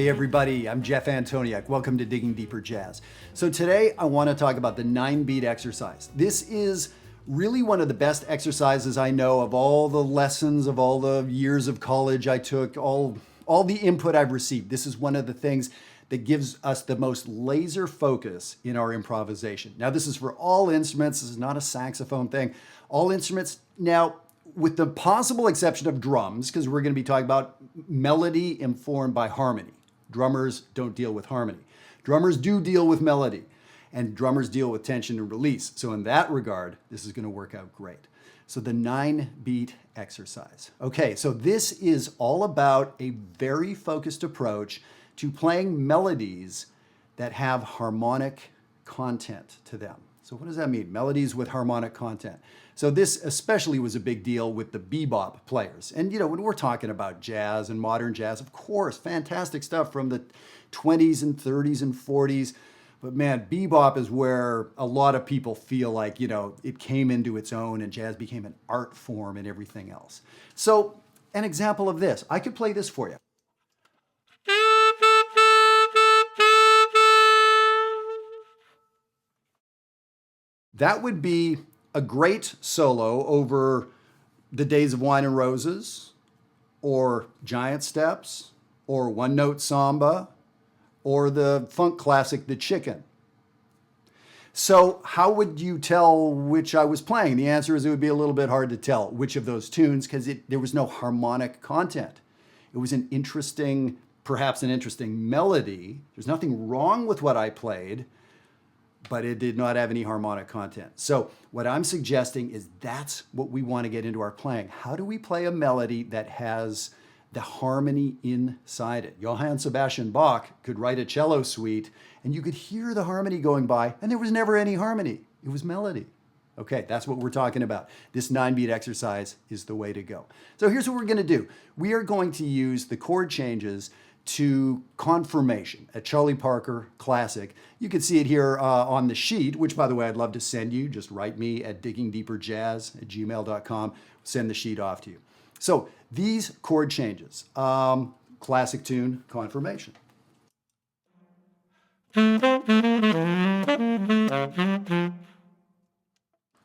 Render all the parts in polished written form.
Hey everybody, I'm Jeff Antoniuk. Welcome to Digging Deeper Jazz. So today I want to talk about the 9-beat exercise. This is really one of the best exercises I know of all the lessons, of all the years of college I took, all the input I've received. This is one of the things that gives us the most laser focus in our improvisation. Now this is for all instruments. This is not a saxophone thing. All instruments. Now, with the possible exception of drums, because we're going to be talking about melody informed by harmony. Drummers don't deal with harmony. Drummers do deal with melody, and drummers deal with tension and release. So in that regard, this is going to work out great. So the 9-beat exercise. Okay, so this is all about a very focused approach to playing melodies that have harmonic content to them. So what does that mean? Melodies with harmonic content. So this especially was a big deal with the bebop players. And you know, when we're talking about jazz and modern jazz, of course, fantastic stuff from the 20s and 30s and 40s. But man, bebop is where a lot of people feel like, you know, it came into its own and jazz became an art form and everything else. So an example of this, I could play this for you. That would be a great solo over The Days of Wine and Roses, or Giant Steps, or One Note Samba, or the funk classic, The Chicken. So how would you tell which I was playing? The answer is it would be a little bit hard to tell which of those tunes because there was no harmonic content. It was an interesting, perhaps an interesting melody. There's nothing wrong with what I played, but it did not have any harmonic content. So what I'm suggesting is that's what we want to get into our playing. How do we play a melody that has the harmony inside it? Johann Sebastian Bach could write a cello suite and you could hear the harmony going by and there was never any harmony. It was melody. Okay, that's what we're talking about. This 9-beat exercise is the way to go. So here's what we're going to do. We are going to use the chord changes to Confirmation, a Charlie Parker classic. You can see it here on the sheet, which by the way, I'd love to send you. Just write me at diggingdeeperjazz@gmail.com. Send the sheet off to you. So these chord changes, classic tune, Confirmation.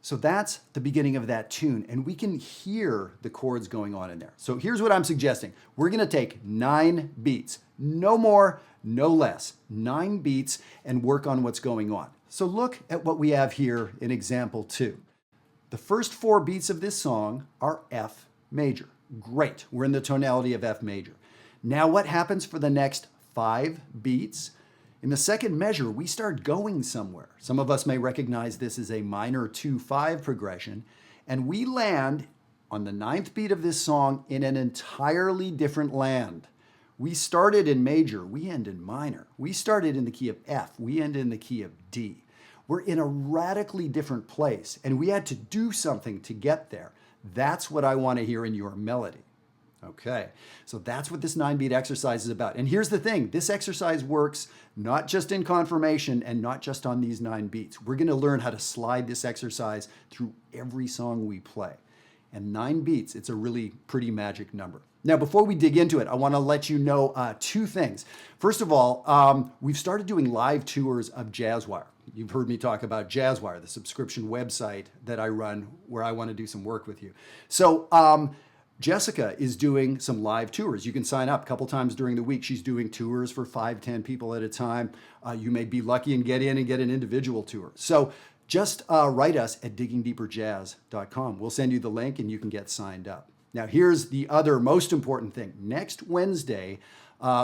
So that's the beginning of that tune, and we can hear the chords going on in there. So here's what I'm suggesting. We're gonna take 9 beats, no more, no less, 9 beats, and work on what's going on. So look at what we have here in example 2. The first 4 beats of this song are F major. Great, we're in the tonality of F major. Now what happens for the next 5 beats? In the second measure, we start going somewhere. Some of us may recognize this as a minor 2-5 progression, and we land on the 9th beat of this song in an entirely different land. We started in major, we end in minor. We started in the key of F, we end in the key of D. We're in a radically different place, and we had to do something to get there. That's what I want to hear in your melody. Okay, so that's what this 9-beat exercise is about. And here's the thing, this exercise works not just in Confirmation and not just on these 9 beats. We're gonna learn how to slide this exercise through every song we play. And 9 beats, it's a really pretty magic number. Now, before we dig into it, I wanna let you know 2 things. First of all, we've started doing live tours of Jazzwire. You've heard me talk about Jazzwire, the subscription website that I run where I wanna do some work with you. So, Jessica is doing some live tours. You can sign up a couple times during the week. She's doing tours for 5-10 people at a time. You may be lucky and get in and get an individual tour. So just write us at diggingdeeperjazz.com. We'll send you the link and you can get signed up. Now here's the other most important thing. Next Wednesday,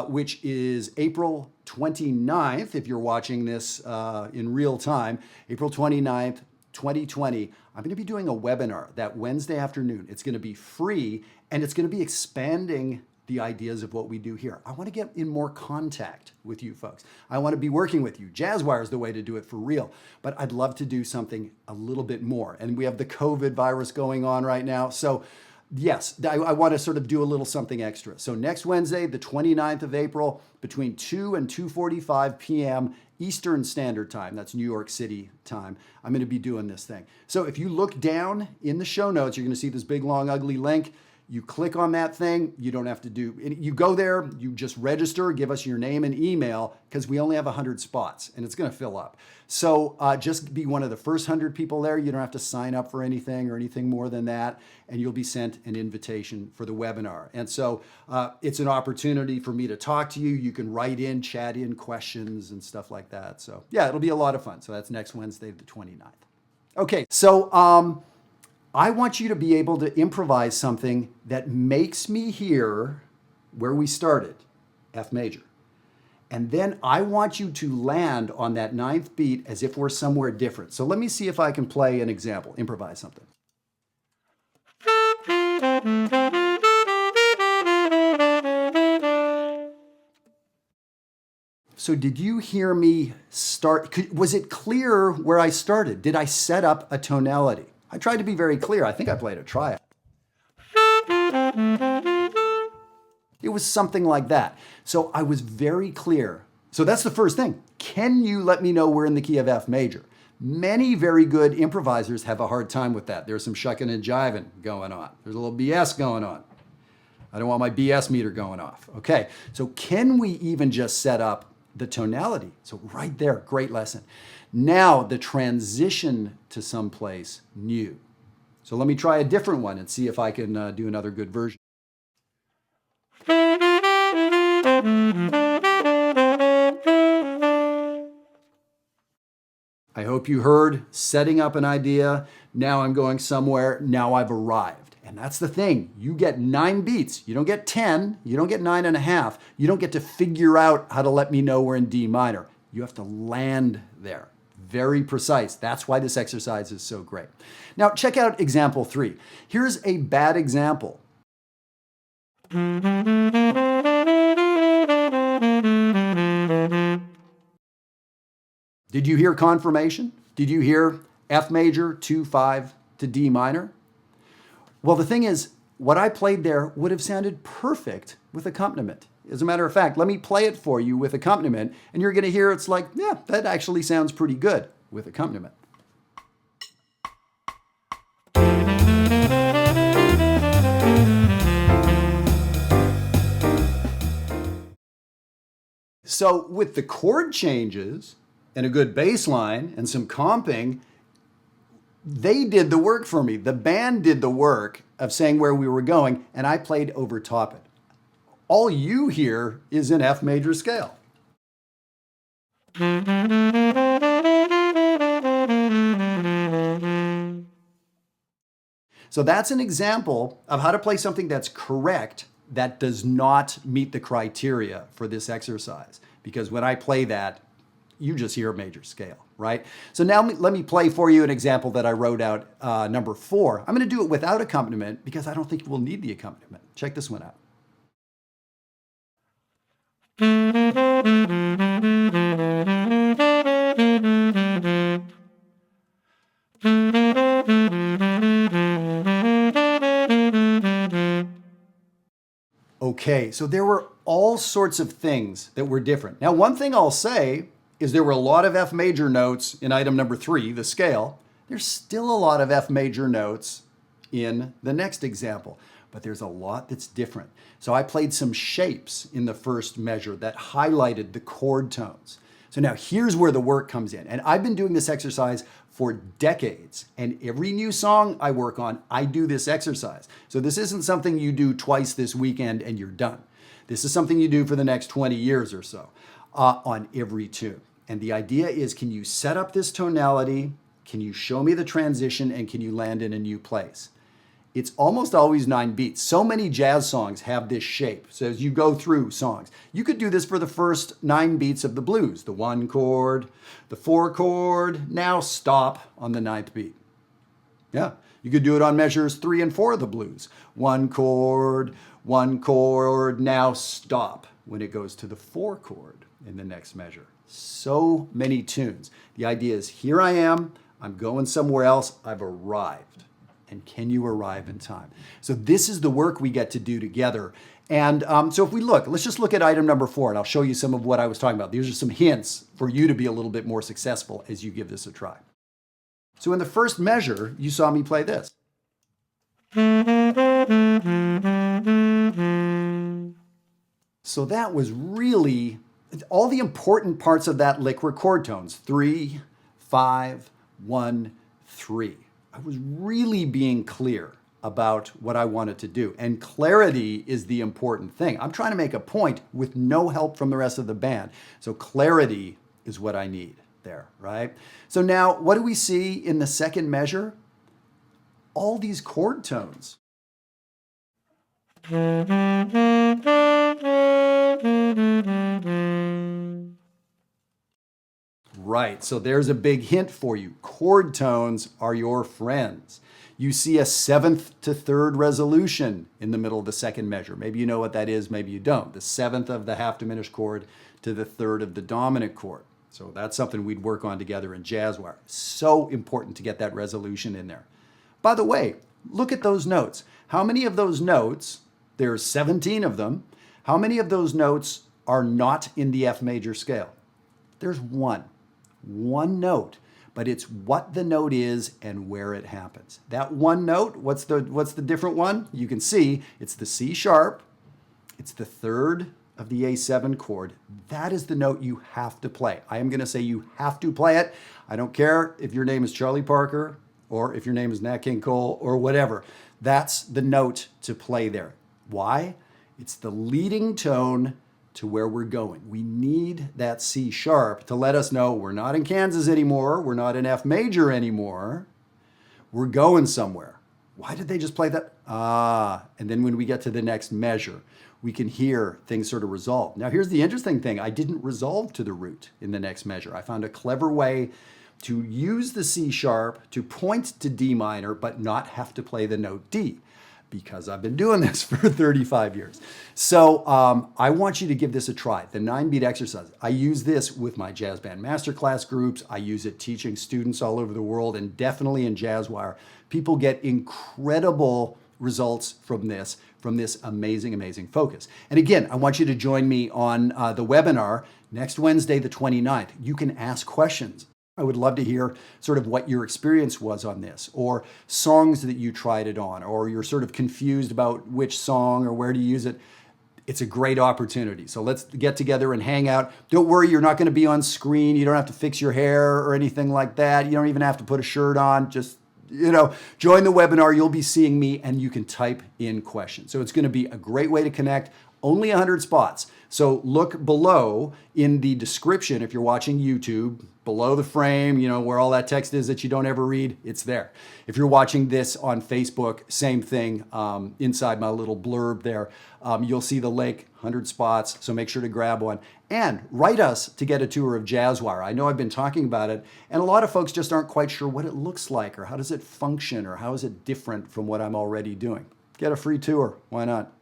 which is April 29th, if you're watching this in real time, April 29th, 2020, I'm going to be doing a webinar that Wednesday afternoon. It's going to be free and it's going to be expanding the ideas of what we do here. I want to get in more contact with you folks. I want to be working with you. Jazzwire is the way to do it for real, but I'd love to do something a little bit more. And we have the COVID virus going on right now. So yes, I want to sort of do a little something extra. So next Wednesday, the 29th of April, between 2 and 2:45 p.m. Eastern Standard Time, that's New York City time, I'm going to be doing this thing. So if you look down in the show notes, you're going to see this big, long, ugly link. You click on that thing, you don't have to do, you go there, you just register, give us your name and email, because we only have 100 spots and it's gonna fill up. So just be one of the first 100 people there. You don't have to sign up for anything or anything more than that, and you'll be sent an invitation for the webinar. And so it's an opportunity for me to talk to you. You can write in, chat in questions and stuff like that. So yeah, it'll be a lot of fun. So that's next Wednesday, the 29th. Okay, so I want you to be able to improvise something that makes me hear where we started, F major. And then I want you to land on that 9th beat as if we're somewhere different. So let me see if I can play an example, improvise something. So did you hear me start? Was it clear where I started? Did I set up a tonality? I tried to be very clear. I think I played a triad. It was something like that. So I was very clear. So that's the first thing. Can you let me know we're in the key of F major? Many very good improvisers have a hard time with that. There's some shucking and jiving going on. There's a little BS going on. I don't want my BS meter going off. Okay, so can we even just set up the tonality? So right there, great lesson. Now the transition to someplace new. So let me try a different one and see if I can do another good version. I hope you heard setting up an idea. Now I'm going somewhere. Now I've arrived. And that's the thing. You get 9 beats. You don't get 10. You don't get 9.5. You don't get to figure out how to let me know we're in D minor. You have to land there. Very precise. That's why this exercise is so great. Now check out example 3. Here's a bad example. Did you hear confirmation? Did you hear F major, 2-5 to D minor? Well, the thing is, what I played there would have sounded perfect with accompaniment. As a matter of fact, let me play it for you with accompaniment, and you're going to hear it's like, yeah, that actually sounds pretty good with accompaniment. So with the chord changes and a good bass line and some comping, they did the work for me. The band did the work of saying where we were going, and I played over top it. All you hear is an F major scale. So that's an example of how to play something that's correct that does not meet the criteria for this exercise. Because when I play that, you just hear a major scale, right? So now let me play for you an example that I wrote out, number 4. I'm going to do it without accompaniment because I don't think we'll need the accompaniment. Check this one out. Okay, so there were all sorts of things that were different. Now, one thing I'll say is there were a lot of F major notes in item number 3, the scale. There's still a lot of F major notes in the next example, but there's a lot that's different. So I played some shapes in the first measure that highlighted the chord tones. So now here's where the work comes in. And I've been doing this exercise for decades. And every new song I work on, I do this exercise. So this isn't something you do twice this weekend and you're done. This is something you do for the next 20 years or so on every tune. And the idea is, can you set up this tonality? Can you show me the transition? And can you land in a new place? It's almost always 9 beats. So many jazz songs have this shape. So as you go through songs, you could do this for the first 9 beats of the blues. The 1 chord, the 4 chord, now stop on the 9th beat. Yeah, you could do it on measures 3 and 4 of the blues. 1 chord, now stop when it goes to the 4 chord in the next measure. So many tunes. The idea is, here I am, I'm going somewhere else, I've arrived. And can you arrive in time? So this is the work we get to do together. And so if we look, let's just look at item number 4, and I'll show you some of what I was talking about. These are some hints for you to be a little bit more successful as you give this a try. So in the first measure, you saw me play this. So that was really all the important parts of that lick were chord tones. 3, 5, 1, 3. I was really being clear about what I wanted to do. And clarity is the important thing. I'm trying to make a point with no help from the rest of the band. So clarity is what I need there, right? So now what do we see in the second measure? All these chord tones. Right, so there's a big hint for you. Chord tones are your friends. You see a 7th to 3rd resolution in the middle of the second measure. Maybe you know what that is, maybe you don't. The 7th of the half diminished chord to the 3rd of the dominant chord. So that's something we'd work on together in Jazzwire. So important to get that resolution in there. By the way, look at those notes. How many of those notes, there's 17 of them, how many of those notes are not in the F major scale? There's one note, but it's what the note is and where it happens. That one note, what's the different one? You can see it's the C sharp, it's the 3rd of the A7 chord. That is the note you have to play. I am going to say you have to play it. I don't care if your name is Charlie Parker or if your name is Nat King Cole or whatever. That's the note to play there. Why? It's the leading tone to where we're going. We need that C sharp to let us know we're not in Kansas anymore. We're not in F major anymore. We're going somewhere. Why did they just play that? And then when we get to the next measure, we can hear things sort of resolve. Now here's the interesting thing. I didn't resolve to the root in the next measure. I found a clever way to use the C sharp to point to D minor, but not have to play the note D, because I've been doing this for 35 years. So I want you to give this a try, the 9-beat exercise. I use this with my jazz band masterclass groups. I use it teaching students all over the world, and definitely in Jazzwire. People get incredible results from this amazing, amazing focus. And again, I want you to join me on the webinar next Wednesday, the 29th. You can ask questions. I would love to hear sort of what your experience was on this, or songs that you tried it on, or you're sort of confused about which song or where to use it. It's a great opportunity. So let's get together and hang out. Don't worry, you're not going to be on screen. You don't have to fix your hair or anything like that. You don't even have to put a shirt on. Just, join the webinar. You'll be seeing me and you can type in questions. So it's going to be a great way to connect. Only 100 spots. So look below in the description if you're watching YouTube, below the frame, where all that text is that you don't ever read, it's there. If you're watching this on Facebook, same thing, inside my little blurb there, you'll see the link, 100 spots, so make sure to grab one. And write us to get a tour of Jazzwire. I know I've been talking about it, and a lot of folks just aren't quite sure what it looks like, or how does it function, or how is it different from what I'm already doing. Get a free tour, why not?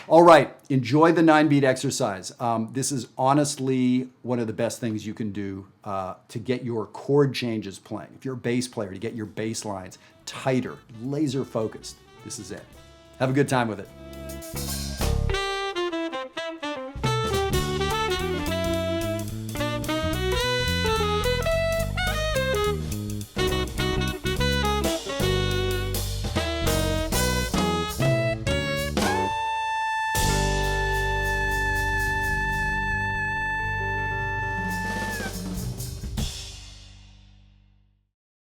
All right, enjoy the 9-beat exercise. This is honestly one of the best things you can do to get your chord changes playing. If you're a bass player, to get your bass lines tighter, laser focused, this is it. Have a good time with it.